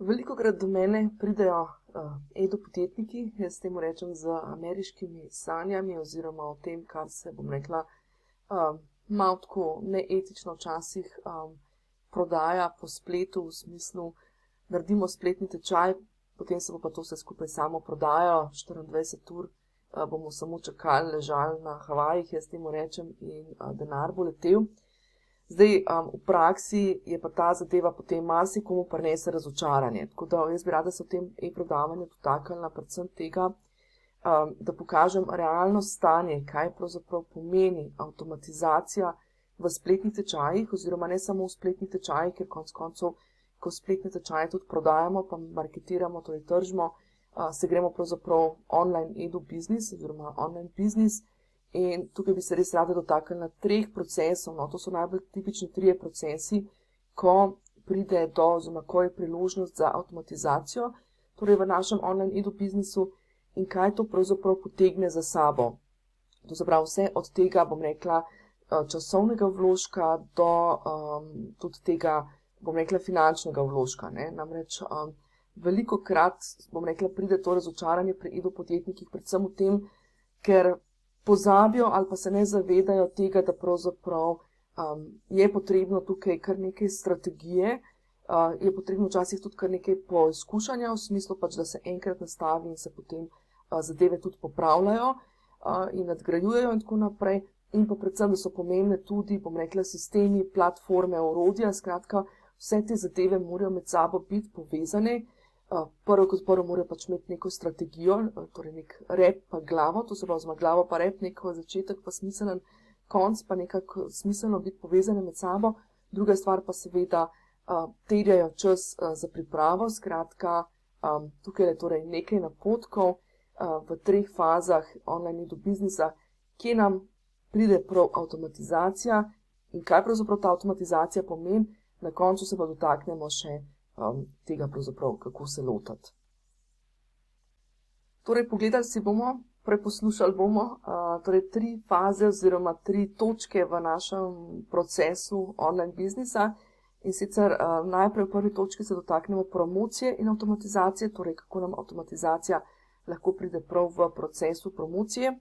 Velikokrat do mene pridejo edopodjetniki, jaz temu rečem z ameriškimi sanjami oziroma o tem, kar se, bom rekla, malo tako neetično včasih prodaja po spletu, v smislu, naredimo spletni tečaj, potem se bo pa to vse skupaj samo prodajalo, 24 ur bomo samo čakali, ležali na Havajih, jaz temu rečem, in denar bo letel. Zdaj, v praksi je pa ta zadeva potem marsikomu prinese razočaranje. Tako da jaz bi rada se v tem e-predavanju dotaknila predvsem tega, da pokažem realno stanje, kaj pravzaprav pomeni avtomatizacija v spletnih tečajih, oziroma ne samo v spletnih tečajih, ker konec koncev, ko spletne tečaje tudi prodajamo, pa marketiramo, torej tržimo, se gremo pravzaprav online edu biznis oziroma online biznis. In tukaj bi se res rada dotaknila 3 procesov, no, to so najbolj tipični 3 procesi, ko pride do, oziroma ko je priložnost za avtomatizacijo, torej v našem online edu biznisu, in kaj to pravzaprav potegne za sabo. To se pravi vse od tega, bom rekla, časovnega vložka do tudi tega, bom rekla, finančnega vložka, ne. Namreč velikokrat, bom rekla, pride to razočaranje pri edopodjetnikih, predvsem v tem, ker pozabijo ali pa se ne zavedajo tega, da pravzaprav je potrebno tukaj kar nekaj strategije, je potrebno včasih tudi kar nekaj poizkušanja, v smislu pač, da se enkrat nastavi in se potem zadeve tudi popravljajo in nadgrajujejo in tako naprej. In pa predvsem, da so pomembne tudi, bom rekla, sistemi, platforme, orodja, skratka, vse te zadeve morajo med sabo biti povezane. Prvo kot prvo morajo pač imeti neko strategijo, torej nek rep pa glavo, to se pravi z glavo pa rep, neko začetek pa smiselen konc, pa nekako smiselno biti povezane med sabo. Druga stvar pa seveda terjajo čas za pripravo, skratka, tukaj je torej nekaj napotkov v 3 fazah online edu biznisa, kje nam pride prav avtomatizacija in kaj pravzaprav ta avtomatizacija pomeni. Na koncu se pa dotaknemo še tega pravzaprav, kako se lotiti. Torej, pogledali si bomo, preposlušali bomo, torej 3 faze oziroma 3 točke v našem procesu online biznisa. In sicer najprej v prvi točki se dotaknemo promocije in avtomatizacije, torej kako nam avtomatizacija lahko pride prav v procesu promocije.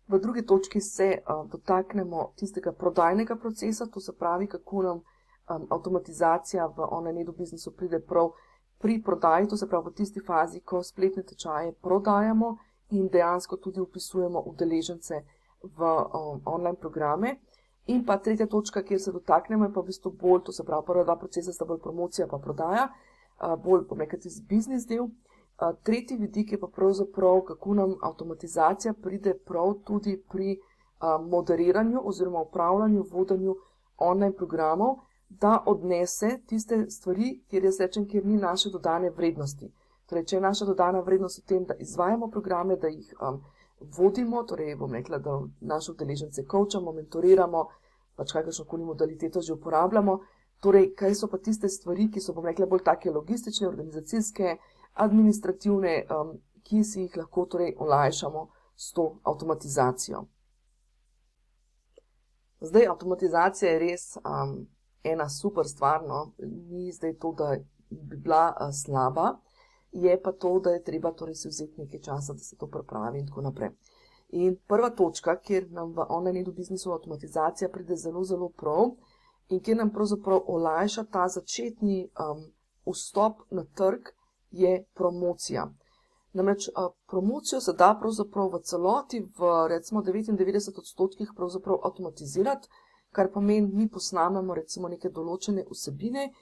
V drugi točki se dotaknemo tistega prodajnega procesa, to se pravi, kako nam avtomatizacija v online edu biznisu pride prav pri prodaji, to se pravi v tisti fazi, ko spletne tečaje prodajamo in dejansko tudi vpisujemo udeležence v online programe. In pa tretja točka, kjer se dotaknemo, je pa v bistvu bolj, to se pravi prva 2 procesa sta bolj promocija pa prodaja, bolj, bom rekla, tisti biznis del. Tretji vidik je pa pravzaprav, kako nam avtomatizacija pride prav tudi pri moderiranju oziroma upravljanju, vodenju online programov, da odnese tiste stvari, kjer jaz rečem, kjer ni naše dodane vrednosti. Torej, če je naša dodana vrednost v tem, da izvajamo programe, da jih vodimo, torej bom rekla, da naše udeležence coachamo, mentoriramo, pač kakršnokoli modaliteto že uporabljamo. Torej, kaj so pa tiste stvari, ki so, bom rekla, bolj take logistične, organizacijske, administrativne, ki si jih lahko torej olajšamo s to avtomatizacijo. Zdaj, avtomatizacija je res ena super stvar, no, ni zdaj to, da bi bila slaba, je pa to, da je treba torej si vzeti nekaj časa, da se to pripravi in tako naprej. In prva točka, kjer nam v online edu biznisu avtomatizacija pride zelo, zelo prav in kjer nam pravzaprav olajša ta začetni vstop na trg, je promocija. Namreč promocijo se da pravzaprav v celoti v recimo 99% pravzaprav avtomatizirati, kar pomeni, mi posnamemo recimo neke določene vsebine,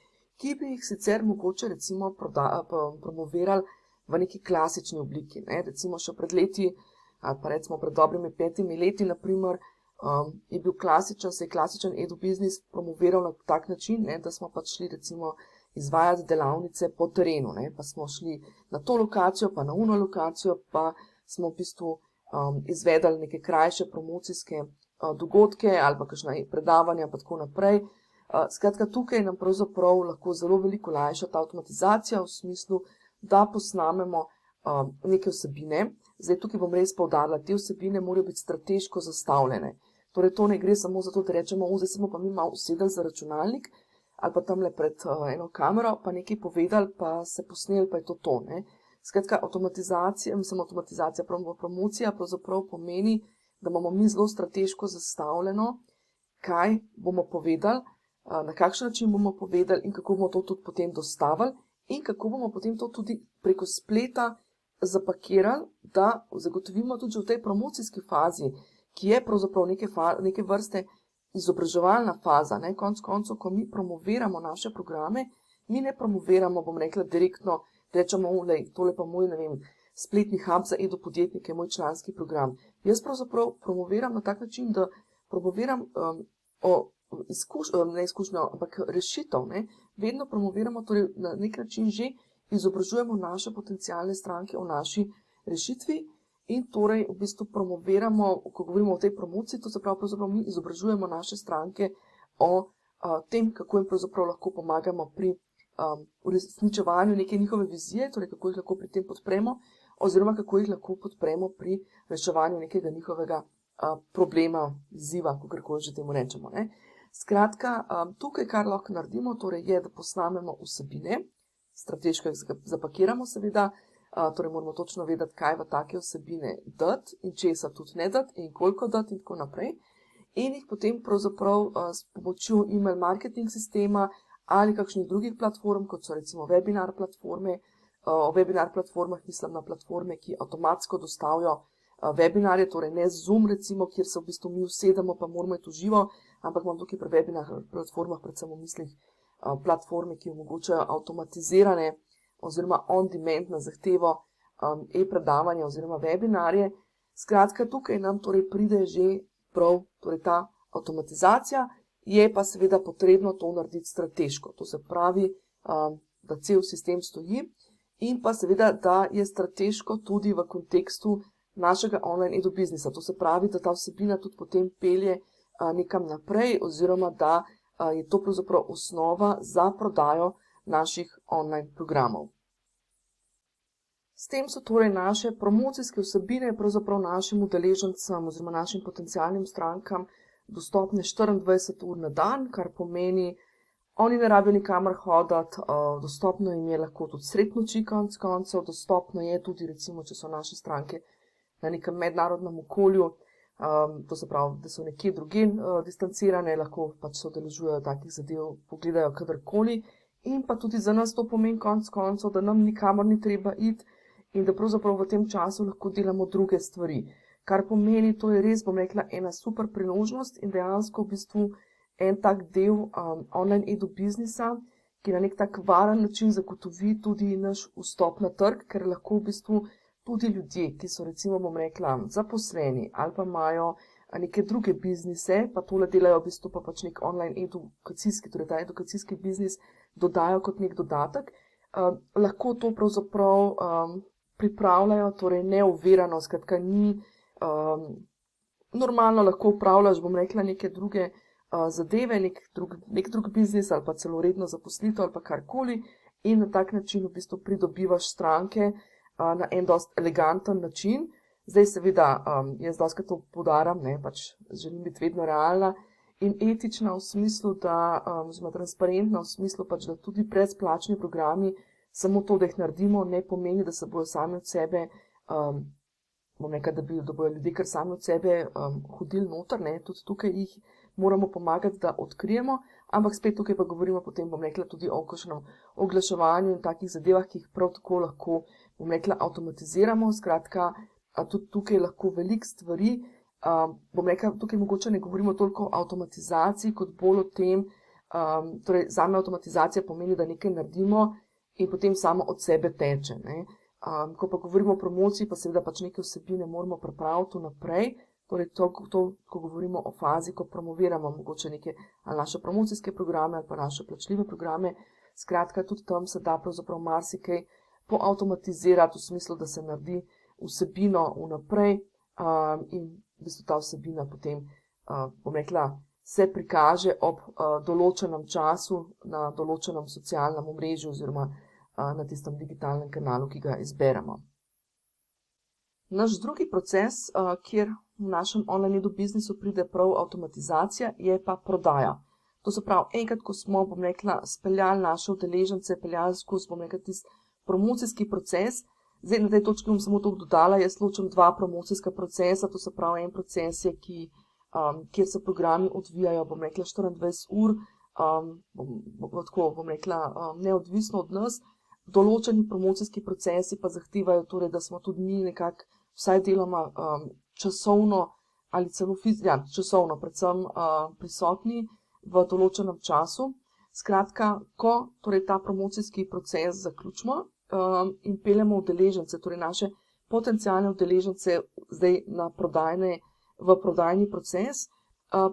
ki bi jih sicer mogoče recimo promovirali v neki klasični obliki, ne. Recimo še pred leti, ali pa recimo pred dobrimi 5 leti, naprimer, je bil klasičen edu biznis promoviral na tak način, ne, da smo pač šli recimo izvajati delavnice po terenu, ne, pa smo šli na to lokacijo, pa na ono lokacijo, pa smo v bistvu izvedli neke krajše promocijske dogodke ali pa kakšna predavanja pa tako naprej. Skratka, tukaj nam pravzaprav lahko zelo veliko olajša ta avtomatizacija v smislu, da posnamemo neke vsebine. Zdaj, tukaj bom res poudarila, te vsebine morajo biti strateško zastavljene. Torej, to ne gre samo zato, da rečemo, zdaj se bomo pa mi malo usedli za računalnik, ali pa tamle pred eno kamero, pa nekaj povedali, pa se posneli, pa je to, ne. Skratka, promocija pravzaprav pomeni, da imamo mi zelo strateško zastavljeno, kaj bomo povedali, na kakšen način bomo povedali in kako bomo to tudi potem dostavili in kako bomo potem to tudi preko spleta zapakirali, da zagotovimo tudi že v tej promocijski fazi, ki je pravzaprav neke vrste izobraževalna faza, ne, konec koncev, ko mi promoviramo naše programe, mi ne promoviramo, bom rekla, direktno, rečemo, tole pa moj, ne vem, spletni hub za e-podjetnike, moj članski program. Jaz pravzaprav promoviram na tak način, da promoviram rešitev, ne, vedno promoviramo, torej na nek način že izobražujemo naše potencialne stranke o naši rešitvi in torej v bistvu promoviramo, ko govorimo o tej promociji, to se pravi, pravzaprav mi izobražujemo naše stranke o tem, kako jim pravzaprav lahko pomagamo pri uresničevanju neke njihove vizije, torej kako jih lahko pri tem podpremo, oziroma kako jih lahko podpremo pri reševanju nekega njihovega problema, izziva, kakorkoli že temu rečemo, ne. Skratka, tukaj, kar lahko naredimo, torej je, da posnamemo vsebine, strateško jih zapakiramo seveda, torej moramo točno vedeti, kaj v take vsebine dati in česa tudi ne dati in koliko dati in tako naprej. In jih potem pravzaprav s pomočjo email marketing sistema ali kakšnih drugih platform, kot so recimo webinar platforme. O webinar platformah mislim na platforme, ki avtomatsko dostavijo webinarje, torej ne Zoom recimo, kjer se v bistvu mi usedemo, pa moramo iti v živo, ampak imam tukaj pri webinar platformah predvsem v mislih platforme, ki omogočajo avtomatizirane oziroma on-demand na zahtevo e-predavanja oziroma webinarje. Skratka, tukaj nam torej pride že prav torej ta avtomatizacija, je pa seveda potrebno to narediti strateško. To se pravi, da cel sistem stoji in pa seveda, da je strateško tudi v kontekstu našega online edu-biznisa. To se pravi, da ta vsebina tudi potem pelje nekam naprej oziroma da je to pravzaprav osnova za prodajo naših online programov. S tem so torej naše promocijske vsebine pravzaprav našim udeležencem oziroma našim potencialnim strankam dostopne 24 ur na dan, kar pomeni, oni ne rabijo nikamor hoditi, dostopno jim je lahko tudi sredi noči konec koncev, dostopno je tudi recimo, če so naše stranke na nekem mednarodnem okolju, to se pravi, da so nekje drugje distancirane, lahko pač se udeležujejo takih zadev, pogledajo kadarkoli in pa tudi za nas to pomeni konec koncev, da nam nikamor ni treba iti in da pravzaprav v tem času lahko delamo druge stvari. Kar pomeni, to je res, bom rekla, ena super priložnost in dejansko v bistvu en tak del online edu-biznisa, ki na nek tak varen način zagotovi tudi naš vstop na trg, ker lahko v bistvu tudi ljudje, ki so recimo, bom rekla, zaposleni ali pa imajo neke druge biznise, pa tole delajo v bistvu pa pač nek online edukacijski, torej ta edukacijski biznis dodajo kot nek dodatek, lahko to pravzaprav pripravljajo, torej neovirano, skratka ni normalno lahko upravljaš, bom rekla, neke druge zadeve, nek drug biznis ali pa celo redno zaposlitev ali pa karkoli in na tak način v bistvu pridobivaš stranke na en dost eleganten način. Zdaj seveda, jaz dostikrat to poudarjam, ne, pač želim biti vedno realna in etična v smislu, da, oziroma transparentna v smislu pač, da tudi brezplačni programi, samo to, da jih naredimo, ne pomeni, da se bojo sami od sebe, bom rekla, da bojo ljudje kar sami od sebe hodili noter, ne, tudi tukaj jih moramo pomagati, da odkrijemo, ampak spet tukaj pa govorimo potem, bom rekla, tudi o kakšnem oglaševanju in takih zadevah, ki jih prav tako lahko, bom rekla, avtomatiziramo, skratka, tudi tukaj lahko veliko stvari, bom rekla, tukaj mogoče ne govorimo toliko o avtomatizaciji, kot bolj o tem, torej zame avtomatizacija pomeni, da nekaj naredimo in potem samo od sebe teče, ne. Ko pa govorimo o promociji, pa seveda pač neke vsebine moramo pripraviti vnaprej, torej to, ko govorimo o fazi, ko promoviramo mogoče neke ali naše promocijske programe ali pa naše plačljive programe, skratka, tudi tam se da pravzaprav marsikaj poavtomatizirati v smislu, da se naredi vsebino vnaprej in v bistvu ta vsebina potem, bom rekla, se prikaže ob določenem času na določenem socialnem omrežju oziroma na tistem digitalnem kanalu, ki ga izberemo. Naš drugi proces, kjer v našem online edu biznisu pride prav avtomatizacija, je pa prodaja. To se pravi, enkrat, ko smo, bom rekla, speljali naše udeležence, peljali skozi, bom rekla, tisti promocijski proces. Zdaj na tej točki bom samo to dodala, jaz ločim dva promocijska procesa, to se pravi, en proces je, kjer se programi odvijajo, bom rekla, 24 ur, tako bom rekla, neodvisno od nas. Določeni promocijski procesi pa zahtevajo torej, da smo tudi mi nekako vsaj deloma časovno ali celo časovno predvsem prisotni v določenem času. Skratka, ko torej ta promocijski proces zaključimo in peljemo udeležence, torej naše potencialne udeležence zdaj v prodajni proces,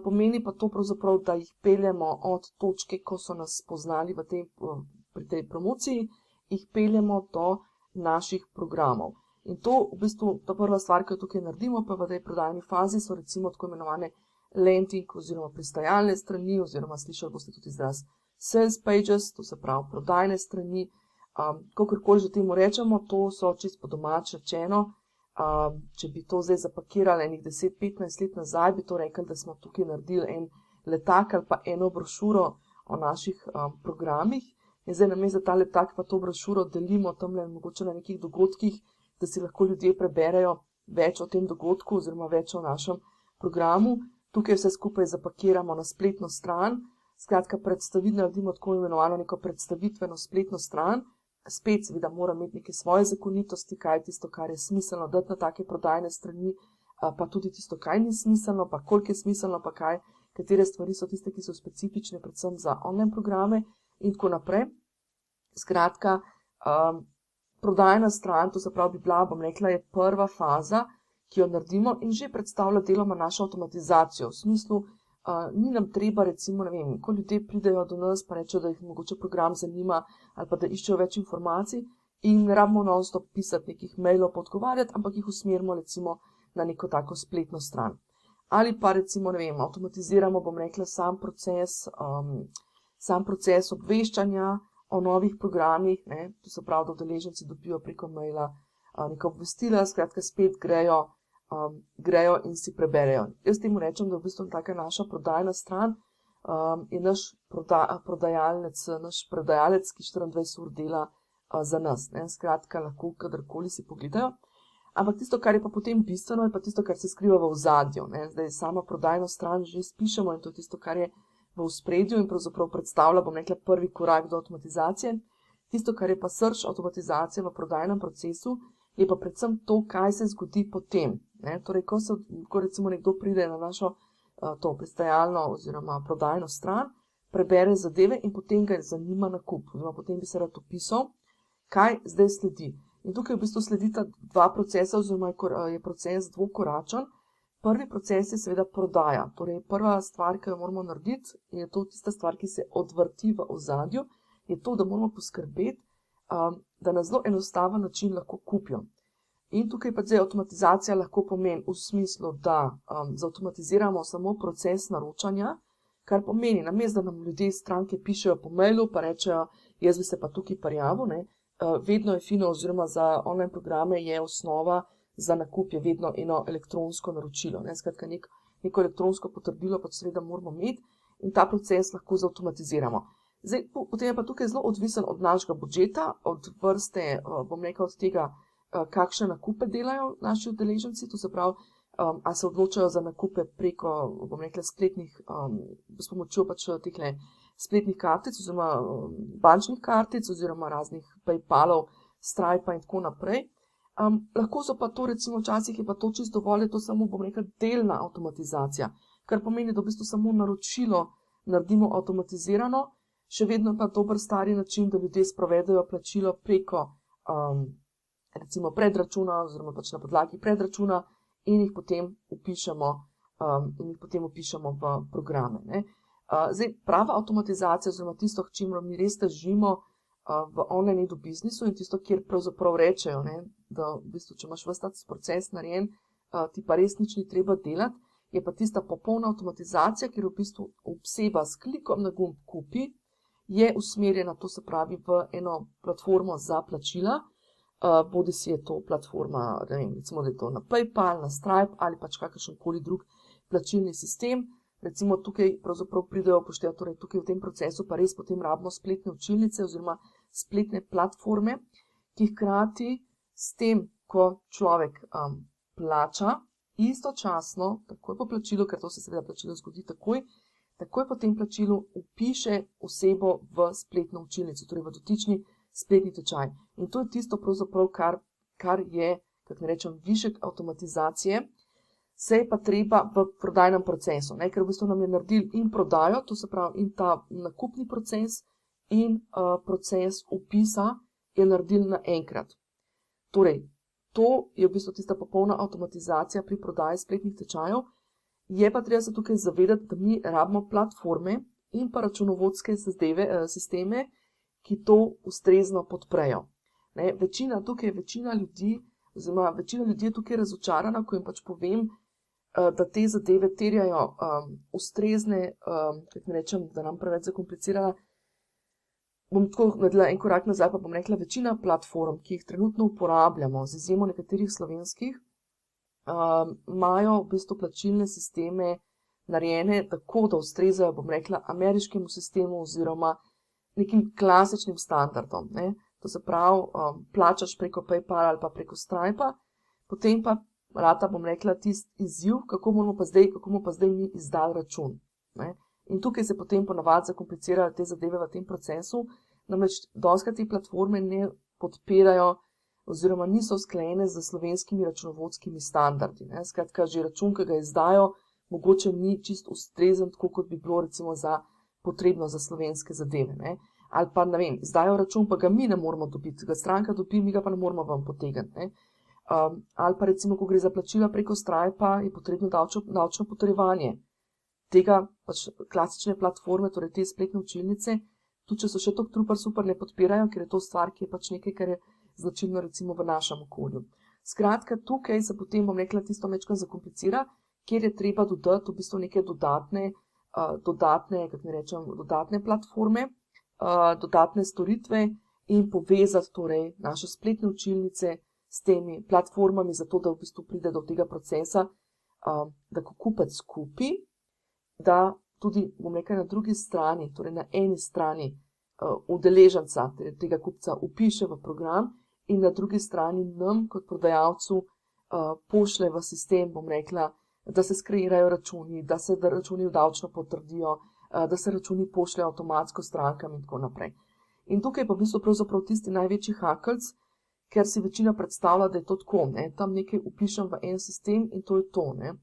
pomeni pa to pravzaprav, da jih peljemo od točke, ko so nas spoznali pri tej promociji, jih peljemo do naših programov. In to v bistvu, ta prva stvar, ki jo tukaj naredimo, pa v tej prodajni fazi so recimo tako imenovane landing oziroma pristajalne strani, oziroma slišali boste tudi izraz sales pages, to se pravi prodajne strani, kakorkoli že temu rečemo, to so čisto po domače rečeno. Če bi to zdaj zapakirali enih 10-15 let nazaj, bi to rekli, da smo tukaj naredili en letak ali pa eno brošuro o naših programih. In zdaj namesto za ta letak pa to brošuro delimo tamle mogoče na nekih dogodkih, da si lahko ljudje preberejo več o tem dogodku oziroma več o našem programu. Tukaj vse skupaj zapakiramo na spletno stran. Skratka, naredimo tako imenovano neko predstavitveno spletno stran. Spet seveda mora imeti neke svoje zakonitosti, kaj je tisto, kar je smiselno dati na take prodajne strani, pa tudi tisto, kaj ni smiselno, pa koliko je smiselno, pa katere stvari so tiste, ki so specifične predvsem za online programe in tako naprej. Skratka, prodajna stran, to se pravi, bi bila, bom rekla, je prva faza, ki jo naredimo in že predstavlja deloma našo avtomatizacijo. V smislu, ni nam treba, recimo, ne vem, ko ljudje pridejo do nas, pa rečejo, da jih mogoče program zanima ali pa da iščejo več informacij in ne rabimo non-stop pisati nekih mailov, odgovarjati, ampak jih usmerimo recimo na neko tako spletno stran. Ali pa recimo, ne vem, avtomatiziramo, bom rekla, sam proces obveščanja o novih programih, ne, to se pravi, da udeleženci dobijo preko maila neka obvestila, skratka spet grejo in si preberejo. Jaz temu rečem, da v bistvu taka naša prodajna stran je naš prodajalec, ki 24 ur dela za nas. Ne? Skratka, lahko kadarkoli si pogledajo. Ampak tisto, kar je pa potem bistveno, je pa tisto, kar se skriva v ozadju. Zdaj sama prodajno stran že spišemo in to je tisto, kar je v ospredju in pravzaprav predstavlja, bom rekla, prvi korak do avtomatizacije. Tisto, kar je pa srž avtomatizacije v prodajnem procesu, je pa predvsem to, kaj se zgodi potem. Torej, ko recimo nekdo pride na našo to pristajalno oziroma prodajno stran, prebere zadeve in potem ga zanima nakup. Oziroma potem bi se rad opisal, kaj zdaj sledi. In tukaj v bistvu sledita dva procesa oziroma je proces dvokoračen. Prvi proces je seveda prodaja. Torej, prva stvar, ki jo moramo narediti, je to tista stvar, ki se odvrti v ozadju, je to, da moramo poskrbeti, da na zelo enostaven način lahko kupijo. In tukaj pa zdaj avtomatizacija lahko pomeni v smislu, da zautomatiziramo samo proces naročanja, kar pomeni, namesto da nam ljudje stranke pišejo po mailu, pa rečejo, jaz bi se pa tukaj prijavil, vedno je fino oziroma za online programe je osnova za nakup je vedno eno elektronsko naročilo. Skratka, neko elektronsko potrdilo pa seveda moramo imeti in ta proces lahko zautomatiziramo. Zdaj, potem je pa tukaj zelo odvisen od našega budžeta, od vrste, bom rekla, od tega, kakšne nakupe delajo naši udeleženci, to se pravi, a se odločajo za nakupe preko, bom rekla, spletnih, s pomočjo pač tehle spletnih kartic oziroma bančnih kartic oziroma raznih PayPalov, Stripa in tako naprej. Lahko so pa to, recimo včasih je pa to čisto dovolj, je to samo, bom rekla, delna avtomatizacija, kar pomeni, da v bistvu samo naročilo naredimo avtomatizirano, še vedno pa dober stari način, da ljudje sprovedajo plačilo preko recimo predračuna oziroma pač na podlagi predračuna in jih potem vpišemo v programe. Zdaj, prava avtomatizacija oziroma tisto, k čemu mi res težimo v online edu biznisu in tisto, kjer pravzaprav rečejo, da v bistvu, če imaš ves ta proces narejen, ti pa res nič ni treba delati, je pa tista popolna avtomatizacija, kjer v bistvu oseba s klikom na gumb kupi, je usmerjena, to se pravi, v eno platformo za plačila, bodi si je to platforma, ne vem, recimo, da je to na PayPal, na Stripe ali pač kakršenkoli drug plačilni sistem. recimo tukaj pravzaprav pridejo upoštevati, torej tukaj v tem procesu pa res potem rabimo spletne učilnice oziroma spletne platforme, ki hkrati s tem, ko človek plača, istočasno, takoj po plačilu, ker to se seveda plačilo zgodi takoj po tem plačilu vpiše osebo v spletno učilnico, torej v dotični spletni tečaj. In to je tisto pravzaprav, kar je, kako ne rečem, višek avtomatizacije, se je pa treba v prodajnem procesu, ne? Ker v bistvu nam je naredil in prodajo, to se pravi in ta nakupni proces in proces vpisa je naredil naenkrat. Torej, to je v bistvu tista popolna avtomatizacija pri prodaji spletnih tečajev. Je pa treba se tukaj zavedati, da mi rabimo platforme in pa računovodske sisteme, ki to ustrezno podprejo. Ne? Večina ljudi je tukaj razočarana, ko jim pač povem, da te zadeve terjajo ustrezne, kako ne rečem, da nam preveč zakomplicirala. Bom tako naredila en korak nazaj, pa bom rekla, večina platform, ki jih trenutno uporabljamo, z izjemo nekaterih slovenskih, imajo v bistvu plačilne sisteme narejene tako, da ustrezajo, bom rekla, ameriškemu sistemu oziroma nekim klasičnim standardom. Ne? To se pravi, plačaš preko PayPal ali pa preko Stripa, potem pa rata, bom rekla, tisti izziv, kako bomo pa zdaj mi izdali račun. Ne? In tukaj se potem ponavadi zakomplicirajo te zadeve v tem procesu, namreč dostikrat te platforme ne podpirajo oziroma niso usklajene z slovenskimi računovodskimi standardi. Ne? Skratka, že račun, ki ga izdajo, mogoče ni čisto ustrezen, tako kot bi bilo recimo potrebno za slovenske zadeve. Ne? Ali pa, ne vem, izdajo račun, pa ga mi ne moramo dobiti, ga stranka dobi, mi ga pa ne moramo vam potegniti. Ali pa recimo, ko gre za plačila preko Stripa, je potrebno davčno potrjevanje. Tega pač klasične platforme, torej te spletne učilnice, tudi če so še tako trupar super, ne podpirajo, ker je to stvar, ki je pač nekaj, kar je značilno recimo v našem okolju. Skratka, tukaj se potem, bom rekla, tisto mečkam zakomplicira, kjer je treba dodati v bistvu neke dodatne, kako ne rečem, dodatne platforme, dodatne storitve in povezati torej naše spletne učilnice s temi platformami, zato da v bistvu pride do tega procesa, da ko kupec kupi, da tudi, bom rekla, na drugi strani, torej na eni strani udeleženca tega kupca vpiše v program in na drugi strani nam kot prodajalcu pošlje v sistem, bom rekla, da se skreirajo računi, da se računi davčno potrdijo, da se računi pošljejo avtomatsko strankam in tako naprej. In tukaj pa v bistvu pravzaprav tisti največji hakelc, ker si večina predstavlja, da je to tako, ne? Tam nekaj vpišem v en sistem in to je to. Ne?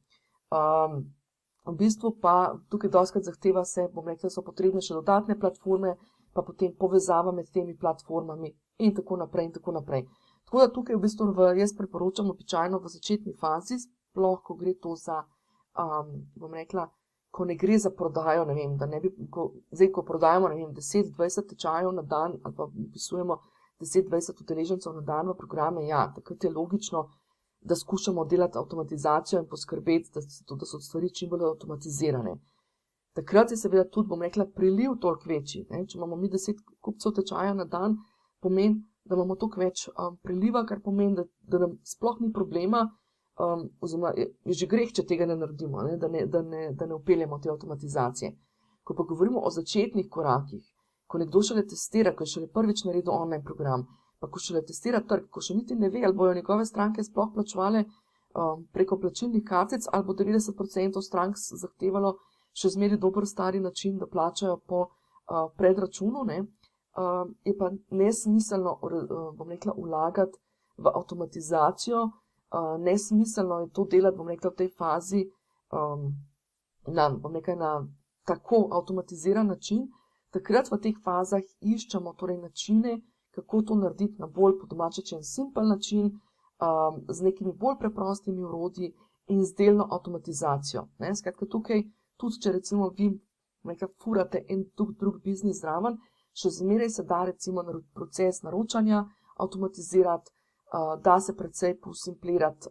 V bistvu pa tukaj dostikrat zahteva se, bom rekla, so potrebne še dodatne platforme, pa potem povezava med temi platformami in tako naprej in tako naprej. Tako da tukaj v bistvu jaz priporočam običajno v začetni fazi, sploh ko gre to za, bom rekla, ko ne gre za prodajo, ne vem, da ne bi, zdaj ko prodajamo, ne vem, 10-20 tečajev na dan ali pa vpisujemo 10-20 udeležencev na dan v programe, ja, takrat je logično, da skušamo delati avtomatizacijo in poskrbeti, da so stvari čim bolj avtomatizirane. Takrat je seveda tudi, bom rekla, priliv toliko večji. Ne? Če imamo mi 10 kupcev tečaja na dan, pomeni, da imamo toliko več priliva, kar pomeni, da nam sploh ni problema, oziroma je že greh, če tega ne naredimo, ne? Da ne vpeljemo te avtomatizacije. Ko pa govorimo o začetnih korakih, ko nekdo šele testira, ko je šele prvič naredil online program, pa ko šele testira trg, ko še niti ne ve, ali bojo njegove stranke sploh plačevale preko plačilnih kartic, ali bo 90% strank zahtevalo še zmeri dober stari način, da plačajo po predračunu, ne? Je pa nesmiselno, bom rekla, vlagati v avtomatizacijo, nesmiselno je to delati, bom rekla, v tej fazi bom rekla, na tako avtomatiziran način. Takrat v teh fazah iščemo torej načine, kako to narediti na bolj po domače simpel način, z nekimi bolj preprostimi orodji in z delno avtomatizacijo. Ne? Skratka, tukaj, tudi če recimo vi nekaj furate en drug biznis zraven, še zmeraj se da recimo proces naročanja avtomatizirati, da se precej posimplirati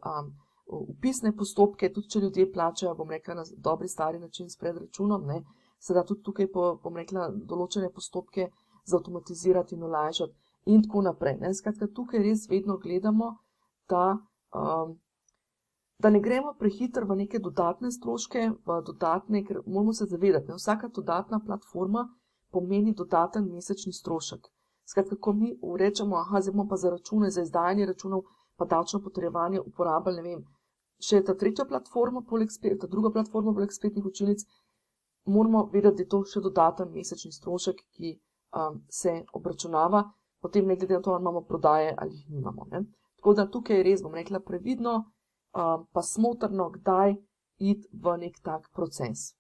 vpisne postopke, tudi če ljudje plačajo, bom rekla, na dobri stari način s predračunom, ne? Se da tudi tukaj, bom rekla, določene postopke zautomatizirati in olajšati in tako naprej. Ne? Skratka, tukaj res vedno gledamo, da Da ne gremo prehitro v neke dodatne stroške, ker moramo se zavedati, ne, vsaka dodatna platforma pomeni dodaten mesečni strošek. Skratka, ko mi rečemo, zdaj bomo pa za račune, za izdajanje računov, pa davčno potrjevanje uporabljali, ne vem, še ta tretja platforma, ta druga platforma poleg spletnih učilnic, moramo vedeti, da je to še dodaten mesečni strošek, ki se obračunava, potem ne glede na to, ali imamo prodaje ali jih nimamo. Ne. Tako da tukaj je res, bom rekla, previdno, pa smotrno, kdaj iti v nek tak proces.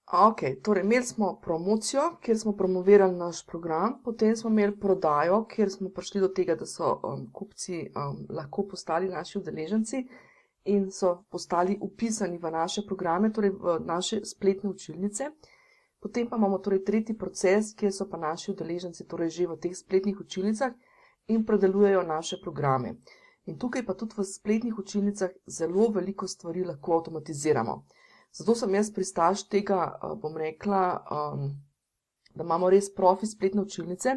Ok, torej imeli smo promocijo, kjer smo promovirali naš program, potem smo imeli prodajo, kjer smo prišli do tega, da so kupci lahko postali naši udeleženci in so postali vpisani v naše programe, torej v naše spletne učilnice. Potem pa imamo torej tretji proces, kjer so pa naši udeleženci torej že v teh spletnih učilnicah in predelujejo naše programe. In tukaj pa tudi v spletnih učilnicah zelo veliko stvari lahko avtomatiziramo. Zato sem jaz pristaš tega, bom rekla, da imamo res profi spletne učilnice.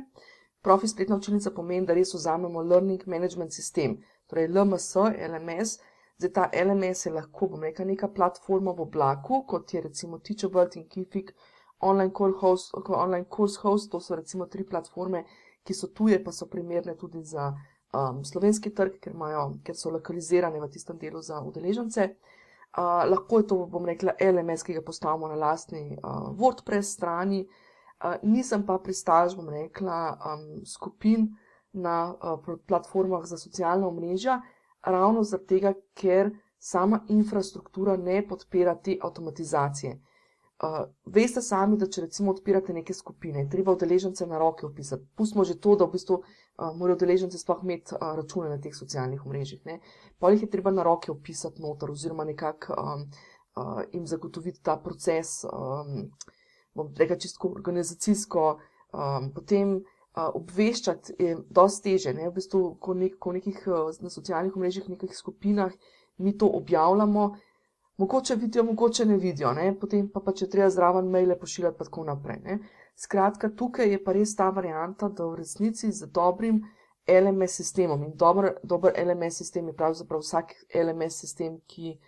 Profi spletna učilnica pomeni, da res vzamemo Learning Management System, torej LMS, LMS. Zdaj ta LMS je lahko, bom rekla, neka platforma v oblaku, kot je recimo Teachable in Kifik, Online Course Host, to so recimo 3 platforme, ki so tuje, pa so primerne tudi za slovenski trg, ker so lokalizirane v tistem delu za udeležence. Lahko je to, bom rekla, LMS, ki ga postavimo na lastni WordPress strani. Nisem pa pristaš, bom rekla, skupin na platformah za socialna omrežja, ravno zaradi tega, ker sama infrastruktura ne podpira te avtomatizacije. Veste sami, da če recimo odpirate neke skupine, treba udeležence na roke vpisati. Pustimo že to, da v bistvu morajo udeleženci sploh imeti račune na teh socialnih omrežjih. Potem jih je treba na roke vpisati noter oziroma nekako jim zagotoviti ta proces, bom rekla čisto organizacijsko, potem obveščati je dosti teže. V bistvu, ko nekih na socialnih omrežjih, nekih skupinah mi to objavljamo, mogoče vidijo, mogoče ne vidijo, potem pa če treba zraven maile pošiljati pa tako naprej. Skratka, tukaj je pa res ta varianta, da v resnici z dobrim LMS sistemom in dober LMS sistem je pravzaprav vsak LMS sistem, ki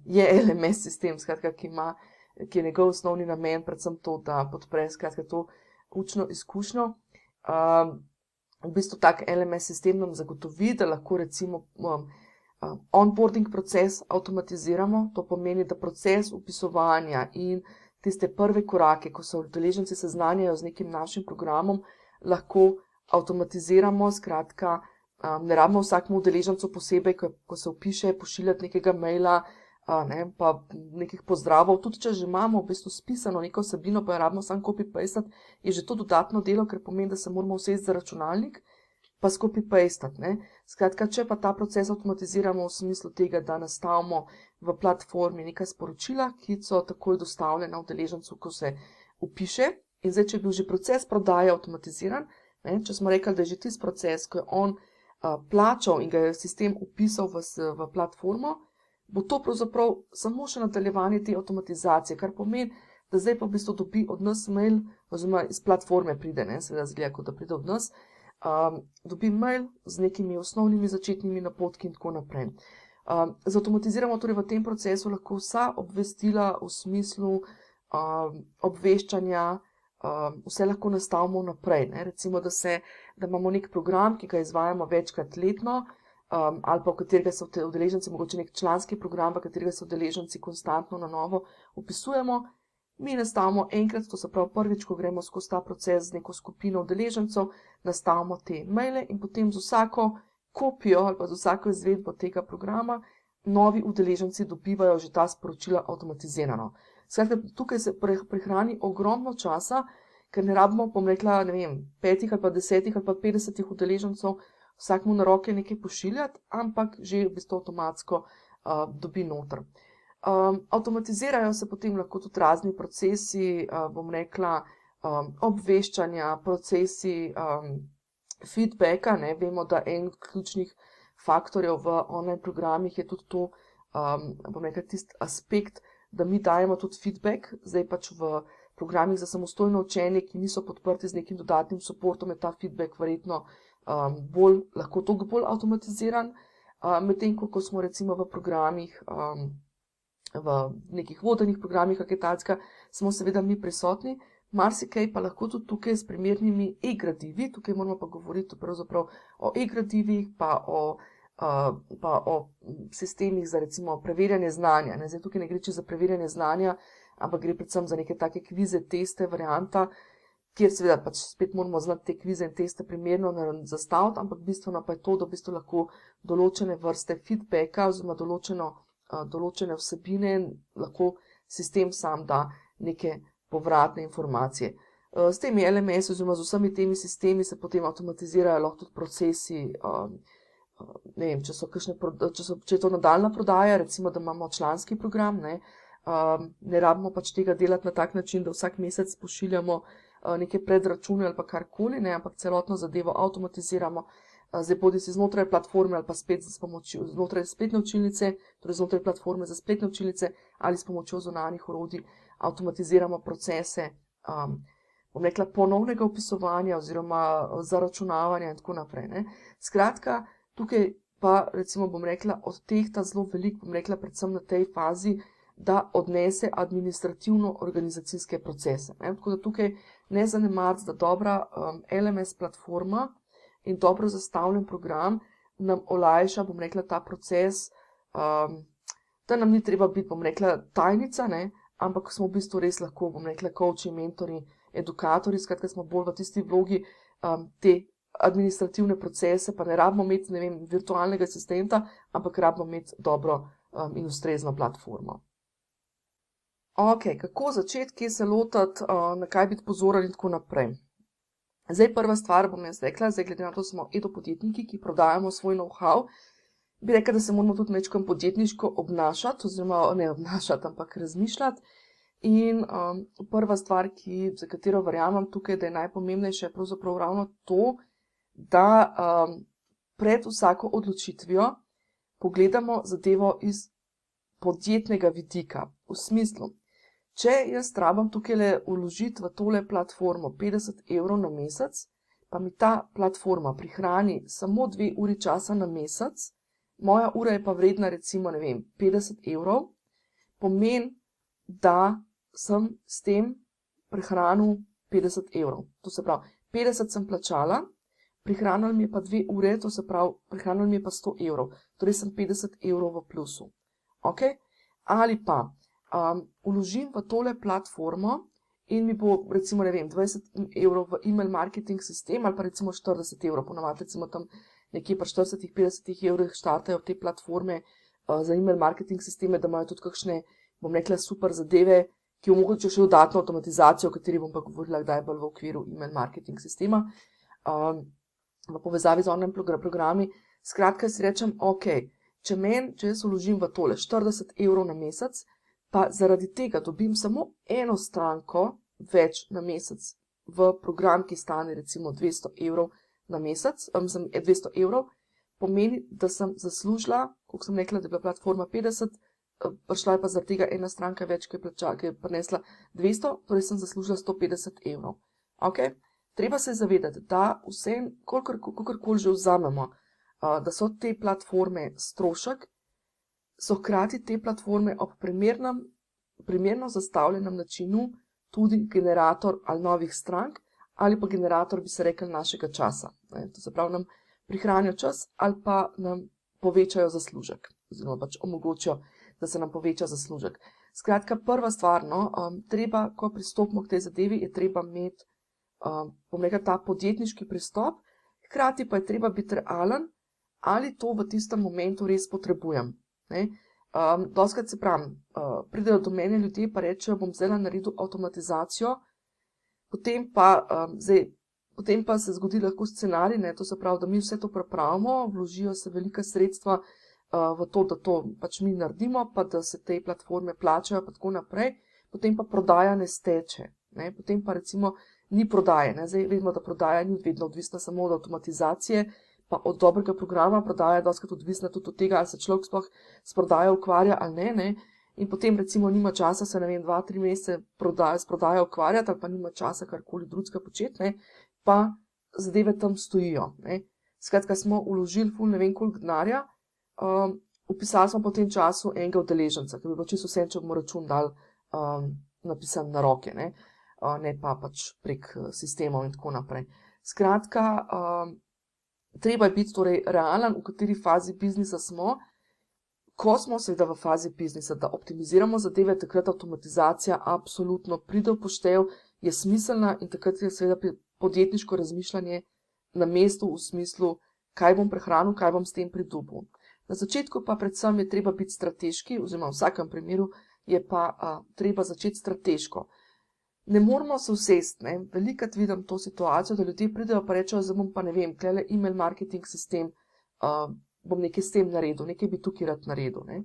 je LMS sistem, skratka, ki je njegov osnovni namen predvsem to, da podpre skratka to učno izkušnjo. V bistvu tak LMS sistem nam zagotovi, da lahko recimo onboarding proces avtomatiziramo, to pomeni, da proces vpisovanja in tiste prve korake, ko se udeleženci seznanjajo z nekim našim programom, lahko avtomatiziramo, skratka, ne rabimo vsakemu udeležencu posebej, ko se vpiše, pošiljati nekega maila, pa nekih pozdravov, tudi če že imamo v bistvu spisano neko vsebino, pa jo rabimo samo copy-pastati, je že to dodatno delo, ker pomeni, da se moramo usesti za računalnik, pa copy-pastati. Skratka, če pa ta proces avtomatiziramo v smislu tega, da nastavimo v platformi neka sporočila, ki so takoj dostavljena udeležencu, ko se vpiše, in zdaj, če je bil že proces prodaje avtomatiziran, če smo rekli, da je že tisti proces, ko je on plačal in ga je sistem vpisal v platformo, bo to pravzaprav samo še nadaljevanje te avtomatizacije, kar pomeni, da zdaj pa v bistvu dobi od nas mail, oziroma iz platforme pride, seveda zgleda, kot da pride od nas, dobi mail z nekimi osnovnimi začetnimi napotki in tako naprej. Zautomatiziramo torej v tem procesu lahko vsa obvestila v smislu obveščanja, vse lahko nastavimo naprej. Recimo, da imamo nek program, ki ga izvajamo večkrat letno, ali pa v katerega se udeleženci, mogoče nek članski program, v katerega se udeleženci konstantno na novo vpisujemo, mi nastavimo enkrat, to se pravi prvič, ko gremo skozi ta proces z neko skupino udeležencev, nastavimo te maile in potem z vsako kopijo ali pa z vsako izvedbo tega programa novi udeleženci dobivajo že ta sporočila avtomatizirano. Skratka, tukaj se prihrani ogromno časa, ker ne rabimo, bom rekla, 5 ali pa 10 ali pa 50 udeležencev vsakmu na roke nekaj pošiljati, ampak že v bistvu avtomatsko dobi noter. Avtomatizirajo se potem lahko tudi razni procesi, bom rekla, obveščanja, procesi feedbacka. Vemo, da en od ključnih faktorjev v online programih je tudi to, bom rekla, tisti aspekt, da mi dajemo tudi feedback. Zdaj pač v programih za samostojno učenje, ki niso podprti z nekim dodatnim suportom, je ta feedback verjetno lahko toliko bolj avtomatiziran. Medtem ko smo recimo v programih, v nekih vodenih programih, kaj takega, smo seveda mi prisotni, marsikaj pa lahko tudi tukaj s primernimi e-gradivi, tukaj moramo pa govoriti pravzaprav o e-gradivih, pa o sistemih za recimo preverjanje znanja. Zdaj tukaj ne gre čisto za preverjanje znanja, ampak gre predvsem za neke take kvize, teste, varianta, kjer seveda pač spet moramo znati te kvize in teste primerno zastaviti, ampak bistveno pa je to, da v bistvu lahko določene vrste feedbacka oziroma določene vsebine lahko sistem sam da neke povratne informacije. S temi LMS oziroma z vsemi temi sistemi se potem avtomatizirajo lahko tudi procesi, ne vem, če je to nadaljna prodaja, recimo, da imamo članski program, ne rabimo pač tega delati na tak način, da vsak mesec pošiljamo neke predračune ali pa karkoli, ampak celotno zadevo avtomatiziramo, zdaj bodi si znotraj platforme ali pa spet s pomočjo znotraj spletne učilnice, torej znotraj platforme za spletne učilnice ali s pomočjo zunanjih orodij avtomatiziramo procese, bom rekla, ponovnega opisovanja oziroma zaračunavanja in tako naprej. Skratka, tukaj pa recimo, bom rekla, odtehta zelo veliko, bom rekla, predvsem na tej fazi, da odnese administrativno-organizacijske procese. Tako da tukaj ne zanemariti, da dobra LMS platforma in dobro zastavljen program nam olajša, bom rekla, ta proces, da nam ni treba biti, bom rekla, tajnica, ampak smo v bistvu res lahko, bom rekla, coachi, mentori, edukatorji, skratka smo bolj v tisti vlogi te administrativne procese, pa ne rabimo imeti, ne vem, virtualnega asistenta, ampak rabimo imeti dobro in ustrezno platformo. Ok, kako začeti, kje se lotiti, na kaj biti pozoren in tako naprej. Zdaj prva stvar, bom jaz rekla, zdaj glede na to, smo edopodjetniki, ki prodajamo svoj know-how, bi rekla, da se moramo tudi majčkeno podjetniško obnašati, oziroma ne obnašati, ampak razmišljati. In prva stvar, za katero verjamem tukaj, da je najpomembnejša, je pravzaprav ravno to, da pred vsako odločitvijo pogledamo zadevo iz podjetnega vidika. V smislu, če jaz rabim tukaj vložiti v tole platformo 50 evrov na mesec, pa mi ta platforma prihrani samo 2 uri časa na mesec, moja ura je pa vredna recimo, ne vem, 50 evrov, pomeni, da sem s tem prihranil 50 evrov. To se pravi, 50 sem plačala, prihranili mi je pa 2 ure, to se pravi, prihranili mi je pa 100 evrov. Torej sem 50 evrov v plusu. Ok? Ali pa vložim v tole platformo in mi bo recimo, ne vem, 20 evrov v email marketing sistem ali pa recimo 40 evrov, ponavadi recimo tam nekje pa 40-50 evrih štartajo te platforme za email marketing sisteme, da imajo tudi kakšne, bom rekla, super zadeve, ki omogočajo še dodatno avtomatizacijo, o kateri bom pa govorila kdaj bolj v okviru email marketing sistema, v povezavi z online programi. Skratka, si rečem, ok, če jaz vložim v tole 40 evrov na mesec, pa zaradi tega dobim samo eno stranko več na mesec v program, ki stane recimo 200 evrov na mesec, 200 evrov, pomeni, da sem zaslužila, koliko sem rekla, da je bila platforma 50, prišla je pa zaradi tega ena stranka več, ki je prinesla 200, torej sem zaslužila 150 evrov. Ok? Treba se zavedati, da vse, kolikor že vzamemo, da so te platforme strošek, so hkrati te platforme ob primerno zastavljenem načinu tudi generator ali novih strank, ali pa generator, bi se rekel, našega časa. To se pravi, nam prihranijo čas ali pa nam povečajo zaslužek, oziroma pač omogočijo, da se nam poveča zaslužek. Skratka, prva stvar, treba, ko pristopimo k tej zadevi, je treba imeti, bom rekel, ta podjetniški pristop, hkrati pa je treba biti realen, ali to v tistem momentu res potrebujem. Dostikrat se pravim, pridejo do mene ljudje pa rečejo, bom zdaj naredil avtomatizacijo, potem pa se zgodi lahko scenarij, to se pravi, da mi vse to pripravimo, vložijo se velika sredstva v to, da to pač mi naredimo, pa da se te platforme plačajo pa tako naprej, potem pa prodaja ne steče, potem pa recimo ni prodaje. Zdaj vemo, da prodaja ni vedno odvisna samo od avtomatizacije, pa od dobrega programa, prodaja je dostikrat odvisna tudi od tega, ali se človek sploh s prodajo ukvarja ali ne, in potem recimo nima časa se, 2-3 mesece s prodajo ukvarjati, ali pa nima časa karkoli drugega početi, pa zadeve tam stojijo. Skratka, smo vložili ful ne vem koliko denarja, Vpisali smo po tem času enega udeleženca, ki bi bilo čisto vse, če bomo račun dali napisan na roke, ne pa pač prek sistemov in tako naprej. Skratka, treba je biti torej realen, v kateri fazi biznisa smo. Ko smo seveda v fazi biznisa, da optimiziramo zadeve, takrat avtomatizacija absolutno pride v poštev, je smiselna in takrat je seveda podjetniško razmišljanje na mestu v smislu, kaj bom prehranil, kaj bom s tem pridobil. Na začetku pa predvsem je treba biti strateški, oziroma v vsakem primeru je pa treba začeti strateško. Ne moramo se usesti, ne. Velikokrat vidim to situacijo, da ljudje pridejo pa rečejo, zdaj bom pa ne vem, tlele email marketing sistem, bom nekaj s tem naredil, nekaj bi tukaj rad naredil, ne.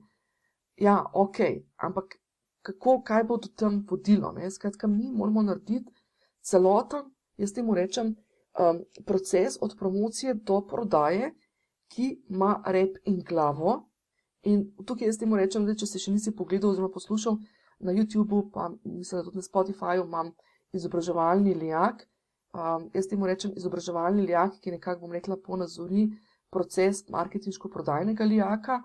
Ja, okej, ampak kaj bo do tam vodilo, ne. Skratka, mi moramo narediti celoten, jaz temu rečem, proces od promocije do prodaje, ki ima rep in glavo. In tukaj jaz temu rečem, da če se še nisi pogledal oziroma poslušal, na YouTubeu, pa mislim, da tudi na Spotifyju imam izobraževalni lijak. Jaz temu rečem izobraževalni lijak, ki nekako, bom rekla, ponazori proces marketinško-prodajnega lijaka.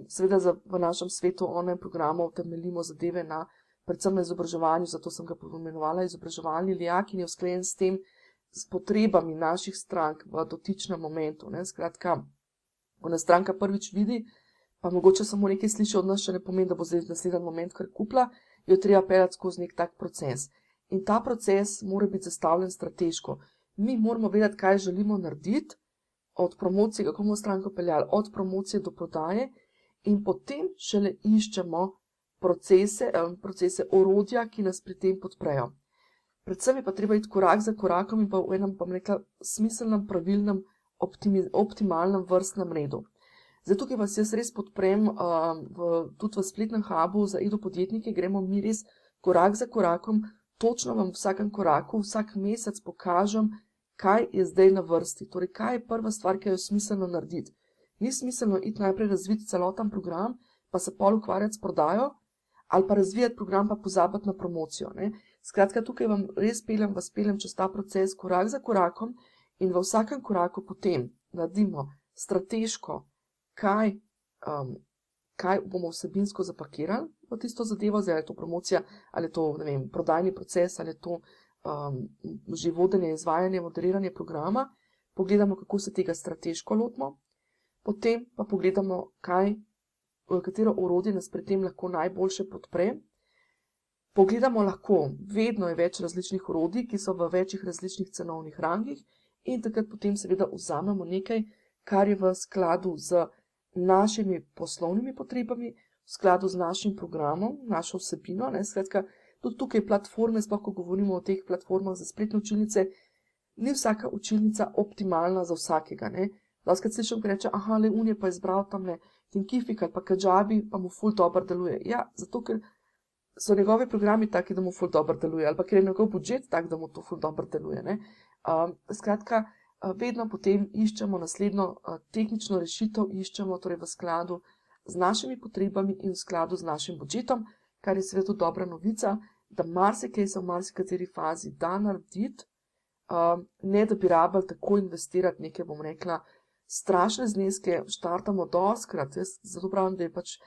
Seveda v našem svetu online programov temeljimo zadeve predvsem na izobraževanju, zato sem ga poimenovala izobraževalni lijak in je usklajen s tem, s potrebami naših strank v dotičnem momentu, ne. Skratka, ko nas stranka prvič vidi, pa mogoče samo nekaj sliši od nas, še ne pomeni, da bo zdaj naslednji moment kar kupila, jo treba peljati skozi nek tak proces. In ta proces mora biti zastavljen strateško. Mi moramo vedeti, kaj želimo narediti, od promocije, kako bomo stranko peljali, od promocije do prodaje in potem šele iščemo procese, orodja, ki nas pri tem podprejo. Predvsem je pa treba iti korak za korakom in pa v enem, bom rekla, smiselnem, pravilnem, optimalnem vrstnem redu. Zdaj tukaj vas jaz res podprem, tudi v spletnem hubu za e-podjetnike gremo mi res korak za korakom, točno vam v vsakem koraku, vsak mesec pokažem, kaj je zdaj na vrsti. Torej, kaj je prva stvar, ki jo je smiselno narediti. Ni smiselno iti najprej razviti celoten program, pa se pol ukvarjati s prodajo, ali pa razvijati program, pa pozabiti na promocijo, ne. Skratka, tukaj vas peljem čez ta proces korak za korakom in v vsakem koraku potem naredimo strateško, kaj bomo vsebinsko zapakirali v tisto zadevo, zdaj ali je to promocija, ali je to, ne vem, prodajni proces, ali je to že vodenje, izvajanje, moderiranje programa, pogledamo, kako se tega strateško lotimo, potem pa pogledamo, katero orodje nas pri tem lahko najboljše podpre. Pogledamo lahko, vedno je več različnih orodij, ki so v večjih različnih cenovnih rangih in takrat potem seveda vzamemo nekaj, kar je v skladu z našimi poslovnimi potrebami, v skladu z našim programom, našo vsebino, ne, skratka, tudi tukaj platforme, sploh ko govorimo o teh platformah za spletne učilnice, ni vsaka učilnica optimalna za vsakega, ne. Dostikrat slišim, ko reče, le on je pa izbral tamle Thinkific ali pa Kajabi, pa mu ful dobro deluje. Ja, zato ker so njegovi programi taki, da mu ful dobro deluje, ali pa ker je njegov budžet tak, da mu to ful dobro deluje, ne. Skratka, vedno potem iščemo naslednjo tehnično rešitev, iščemo torej v skladu z našimi potrebami in v skladu z našim budžetom, kar je seveda tudi dobra novica, da marsikaj se v marsikateri fazi da narediti, ne da bi rabili tako investirati neke, bom rekla, strašne zneske, štartamo dostikrat, jaz zato pravim, da je pač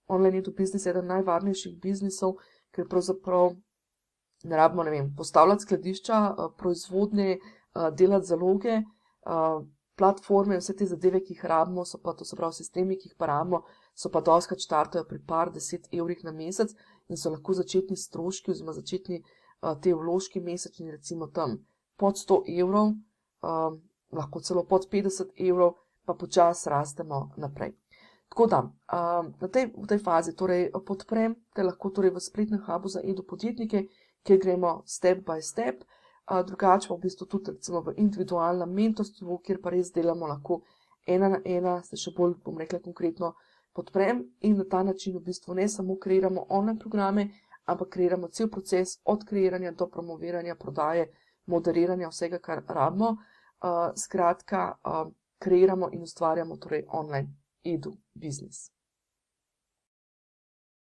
online e-biznis eden najvarnejših biznisov, ker pravzaprav ne rabimo, ne vem, postavljati skladišča, proizvodnje, delati zaloge, platforme, vse te zadeve, ki jih rabimo, to se pravi sistemi, ki jih pa rabimo, so pa dostikrat štartajo pri par 10 evrih na mesec in so lahko začetni stroški oziroma začetni te vložki mesečni recimo tam pod 100 evrov, lahko celo pod 50 evrov, pa počasi rastemo naprej. Tako da, v tej fazi torej podprem te lahko torej v spletnem hubu za e-podjetnike, kjer gremo step by step, drugače pa v bistvu tudi recimo v individualnem mentorstvu, kjer pa res delamo lahko ena na ena, se še bolj, bom rekla, konkretno podprem in na ta način v bistvu ne samo kreiramo online programe, ampak kreiramo cel proces od kreiranja do promoviranja, prodaje, moderiranja vsega, kar rabimo. Skratka, kreiramo in ustvarjamo torej online edu biznis.